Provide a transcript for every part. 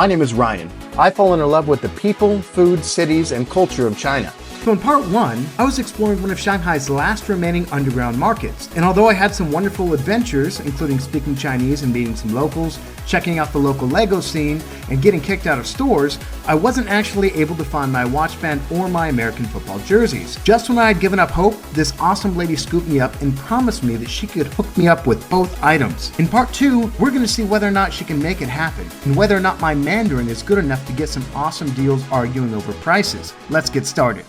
My name is Ryan. I've fallen in love with the people, food, cities, and culture of China. So in part 1, I was exploring one of Shanghai's last remaining underground markets. And although I had some wonderful adventures, including speaking Chinese and meeting some locals, checking out the local Lego scene, and getting kicked out of stores, I wasn't actually able to find my watch band or my American football jerseys. Just when I had given up hope, this awesome lady scooped me up and promised me that she could hook me up with both items. In part 2, we're going to see whether or not she can make it happen, and whether or not my Mandarin is good enough to get some awesome deals arguing over prices. Let's get started.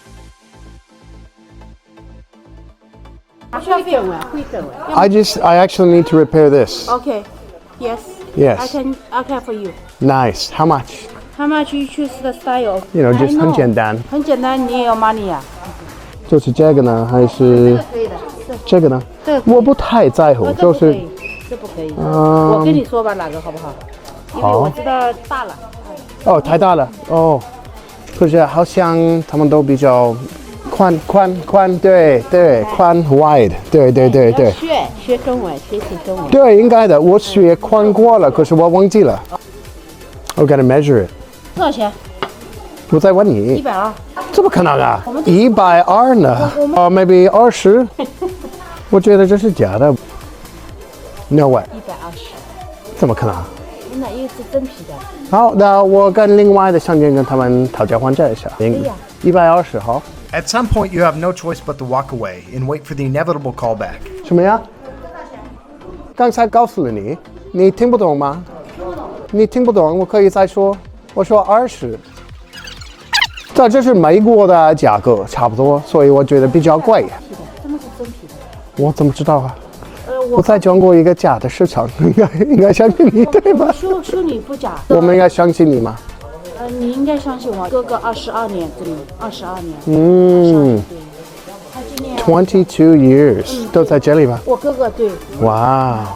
I actually need to repair this. Okay. Yes. Yes. I can for you. Nice. How much? How much you choose the style? You know, just 很简单。很简单，你也有 money 啊？就是这个呢，还是这个呢？我不太在乎，就是。这不可以。我跟你说吧，哪个好不好？因为我知道大了。哦，太大了哦。可是好像他们都比较。宽，对，宽 wide， 对。学中文，学习中文。对，应该的，我学宽过了，可是我忘记了。我 gotta measure it。多少钱？我再问你。120。怎么可能啊？120呢？maybe 20。我觉得这是假的。No way。120。怎么可能？真的，因为是真皮的。好，那我跟另外的商店跟他们讨价还价一下。120好。At some point, you have no choice but to walk away and wait for the inevitable callback. 什么呀？刚才告诉了你，你听不懂吗？你听不懂，我可以再说。我说20。这是美国的价格，差不多，所以我觉得比较贵。真的是真皮的。我怎么知道啊？我在中国一个假的市场，应该相信你对吧？说你不假。我们应该相信你吗？你应该相信我，哥哥22年，这里22年。嗯。他今年22 years 都在这里吗？我哥哥对。哇。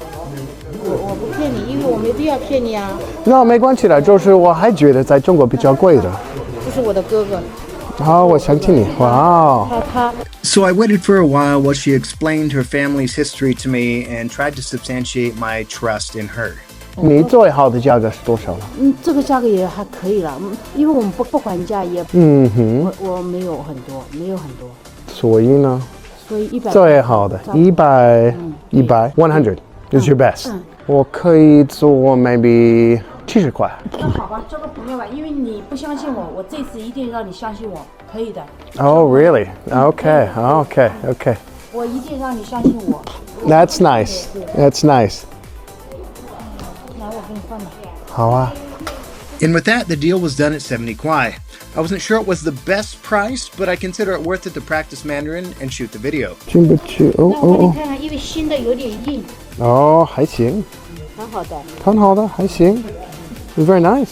我不骗你，因为我没必要骗你啊。那没关系的，就是我还觉得在中国比较贵的。这是我的哥哥。好，我相信你。哇。他。So I waited for a while while she explained her family's history to me and tried to substantiate my trust in her. 你最好的价格是多少了？这个价格也还可以了，因为我们不还价也。我没有很多。所以呢？所以100。最好的100 100 is your best。我可以做 maybe 70块。那好吧，这个不用吧，因为你不相信我，我这次一定让你相信我，可以的。Oh really? Okay. 我一定让你相信我。That's nice. That's nice. And with that, the deal was done at 70 Kuai. I wasn't sure it was the best price, but I consider it worth it to practice Mandarin and shoot the video. 进不去哦。你看看，因为新的有点硬。哦，还行。很好的，还行。It's very nice.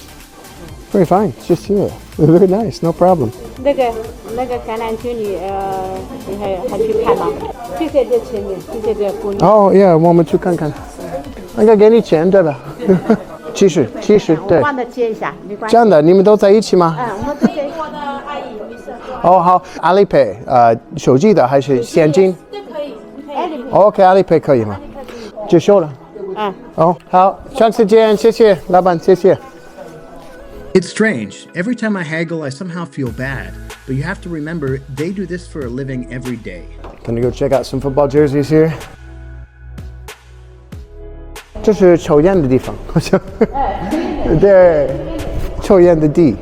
Very fine. Just here. Very nice. No problem. 那个橄榄球你你还去看吗？就在这前面，就在这姑娘。哦 ，Yeah， 我们去看看。应该给你钱对吧？70对。忘了接一下，没关系。这样的，你们都在一起吗？我们都给我的阿姨，没事。哦，好 ，Alipay， 手机的还是现金？都可以。OK，Alipay 可以吗？结束了。哦，好，下次见，谢谢老板，谢谢。It's strange. Every time I haggle, I somehow feel bad. But you have to remember, they do this for a living every day. Gonna go check out some football jerseys here. 这是抽烟的地方，好像。对，抽烟的地。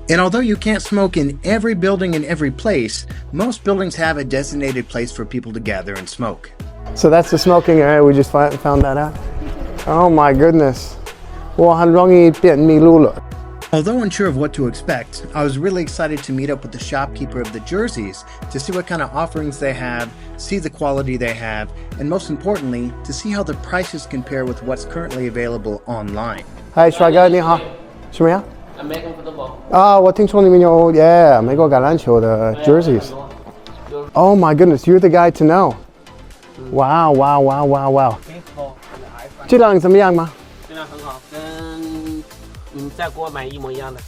And although you can't smoke in every building in every place, most buildings have a designated place for people to gather and smoke. So that's the smoking area. We just found that out. Oh my goodness. 我很容易变迷路了。Although unsure of what to expect, I was really excited to meet up with the shopkeeper of the jerseys to see what kind of offerings they have, see the quality they have, and most importantly, to see how the prices compare with what's currently available online. Hi, 帅哥，你好。什么呀？American football. 我听说你们有美国橄榄球的 jerseys. Oh my goodness, you're the guy to know. Wow. 质量怎么样吗？质量很好，跟你在国外买一模一样的。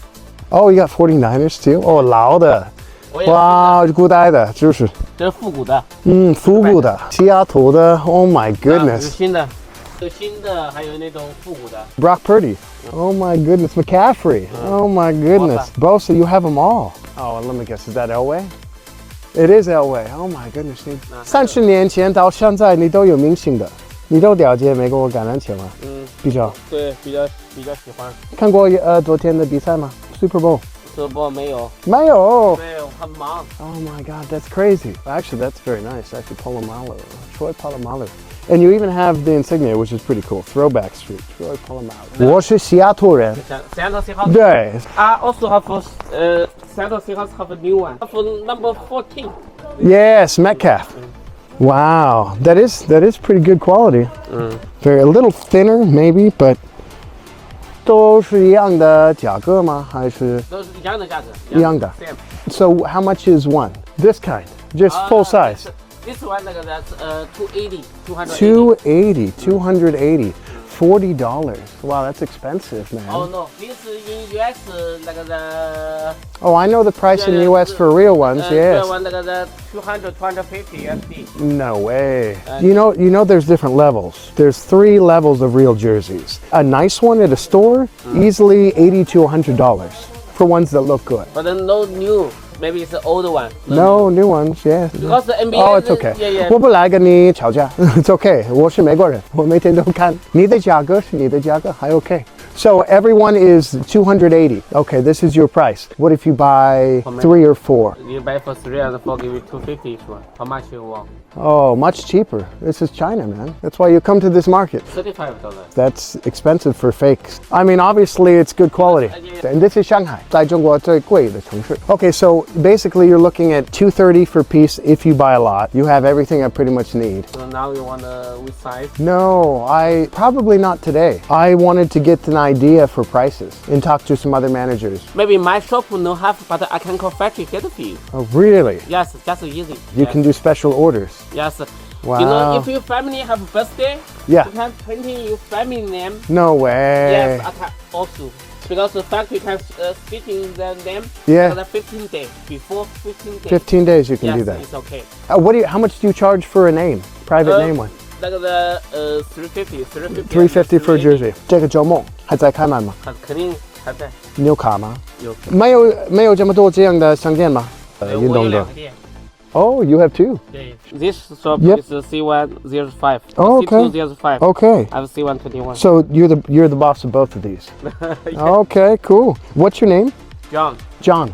Oh, you got 49ers too? 哦，老的。哇，古代的，就是。这是复古的。复古的，西雅图的。Oh my goodness. 新的。有新的，还有那种复古的。 Brock Purdy. Oh my goodness. McCaffrey. Oh my goodness. Bosa, you have them all. Oh, let me guess. Is that Elway? It is Elway. Oh my goodness. 30年前到现在你都有明星的，你都了解美国橄榄球吗？比较。对，比较喜欢。看过昨天的比赛吗？ Super Bowl. Super Bowl 没有。没有。没有，很忙。 Oh my God, that's crazy. Actually, that's very nice. Actually, Polamalu, Troy Polamalu. And you even have the insignia, which is pretty cool. Throwback Street, Troy Polamalu. 我是西雅图人。Seattle Seahawks. 对。 I also have Seattle Seahawks have a new one. Have number 14. Yes, Metcalf. Wow, that is pretty good quality. Very a little thinner maybe, but 都是一样的价格吗？还是？都是一样的价格。一样的。Same. So how much is one? This kind, just full size. This one that's 280, 280, 280, $40. Wow, that's expensive, man. Oh no, this in US 那个的。 Oh, I know the price in US for real ones. Yes. 这 one 那个的200, 250 USD. No way. You know, there's different levels. There's 3 levels of real jerseys. A nice one at a store, easily $80 to $100 for ones that look good. But no new. Maybe it's the old one. No new ones, yeah. Because the NBA. Oh, it's okay. Yeah. 我不来跟你吵架 It's okay. 我是美国人，我每天都看你的价格是你的价格，还 okay. So everyone is $280. Okay, this is your price. What if you buy 3 or 4? You buy for 3 and 4, give you 250 each one. How much you want? Oh, much cheaper. This is China, man. That's why you come to this market. $35. That's expensive for fakes. I mean, obviously it's good quality. And this is Shanghai. 在中国最贵的城市. Okay, so basically you're looking at $230 for a piece if you buy a lot. You have everything I pretty much need. So now you want which size? No, probably not today. I wanted to get an idea for prices and talk to some other managers. Maybe my shop no have, but I can call factory get it for you. Oh, really? Yes, just easy. You can do special orders. Yes. Wow. You know, if your family have a birthday, Yeah. you can print in your family name. No way. Yes, I can also. Because the factory can speak in their name. Yeah. For the 15 days. Before 15 days. 15 days you can yes, do that. It's okay. How much do you charge for a name? Private name one? 那个的350 $350 for a jersey. 这个周末还在开卖吗？肯定还在。你有卡吗？有。没有这么多这样的商店吗？运动的。Oh, you have 2. This shop Yep. is C105. Oh, okay. C205. Okay. I have C121. So you're the boss of both of these. Okay, cool. What's your name? John. John.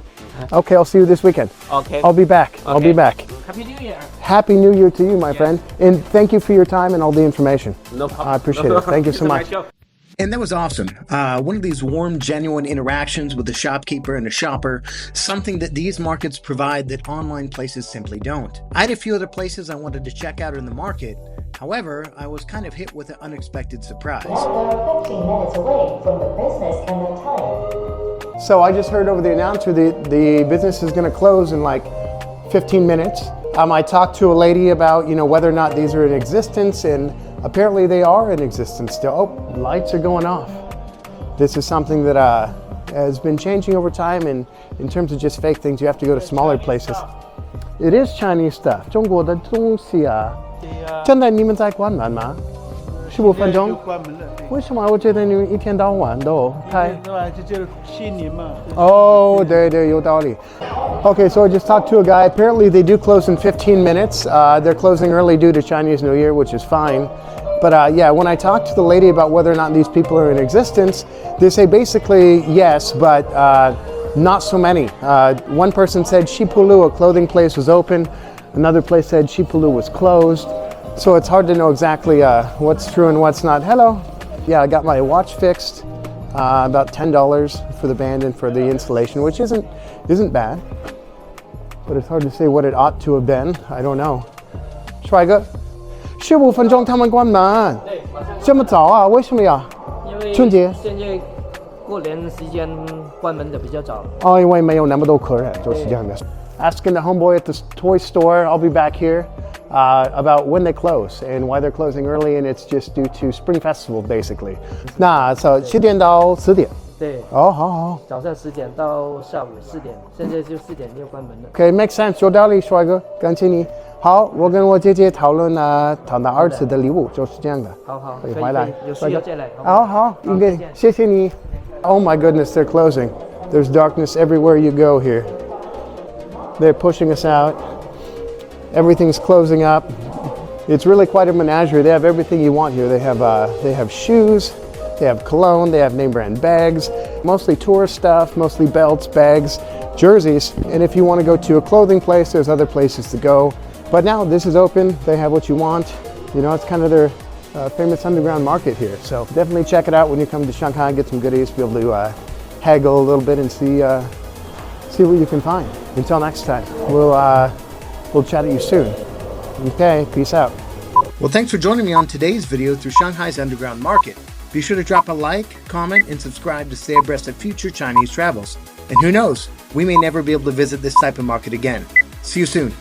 Okay, I'll see you this weekend. Okay. I'll be back. I'll be back. Happy New Year. Happy New Year to you, my friend. And thank you for your time and all the information. No problem. I appreciate it. Thank you so much. And that was awesome. One of these warm, genuine interactions with the shopkeeper and the shopper, something that these markets provide that online places simply don't. I had a few other places I wanted to check out in the market. However, I was kind of hit with an unexpected surprise. Now they are 15 minutes away from the business cannon time. So I just heard over the announcer the business is going to close in like 15 minutes. I talked to a lady about, whether or not these are in existence, and apparently they are in existence still. Oh, lights are going off. This is something that has been changing over time, and in terms of just fake things, you have to go to smaller places. It is Chinese stuff. 中国的东西啊。现在你们在关门吗？15分钟。为什么我觉得你们一天到晚都开？就是新年嘛。Oh, 对，有道理。Okay, so I just talked to a guy. Apparently they do close in 15 minutes. They're closing early due to Chinese New Year, which is fine. But yeah, when I talked to the lady about whether or not these people are in existence, they say basically yes, but not so many. One person said Shipulu, a clothing place, was open. Another place said Shipulu was closed. So it's hard to know exactly what's true and what's not. Hello. Yeah, I got my watch fixed. About $10 for the band and for the installation, which isn't bad. But it's hard to say what it ought to have been. I don't know. 帅哥，15分钟他们关门，这么早啊？为什么呀？因为春节现在过年时间关门的比较早。哦，因为没有那么多客人，就是这样的。Asking the homeboy at the toy store, I'll be back here, about when they close and why they're closing early, and it's just due to Spring Festival, basically. 那10点到10点。对，哦，好好。早上10点到下午4点，现在就4点就关门了。Okay, makes sense. 有道理，帅哥，感谢你。好，我跟我姐姐讨论谈到儿子的礼物，就是这样的。好好，可以回来，有需要再来。好好，应该谢谢你。Oh my goodness, they're closing. There's darkness everywhere you go here. They're pushing us out. Everything's closing up. It's really quite a menagerie. They have everything you want here. They have shoes, they have cologne, they have name brand bags, mostly tourist stuff, mostly belts, bags, jerseys. And if you want to go to a clothing place, there's other places to go. But now this is open. They have what you want. You know, it's kind of their famous underground market here. So definitely check it out when you come to Shanghai. Get some goodies. Be able to haggle a little bit and see what you can find. Until next time, we'll chat at you soon. Okay, peace out. Well, thanks for joining me on today's video through Shanghai's underground market. Be sure to drop a like, comment, and subscribe to stay abreast of future Chinese travels. And who knows, we may never be able to visit this type of market again. See you soon.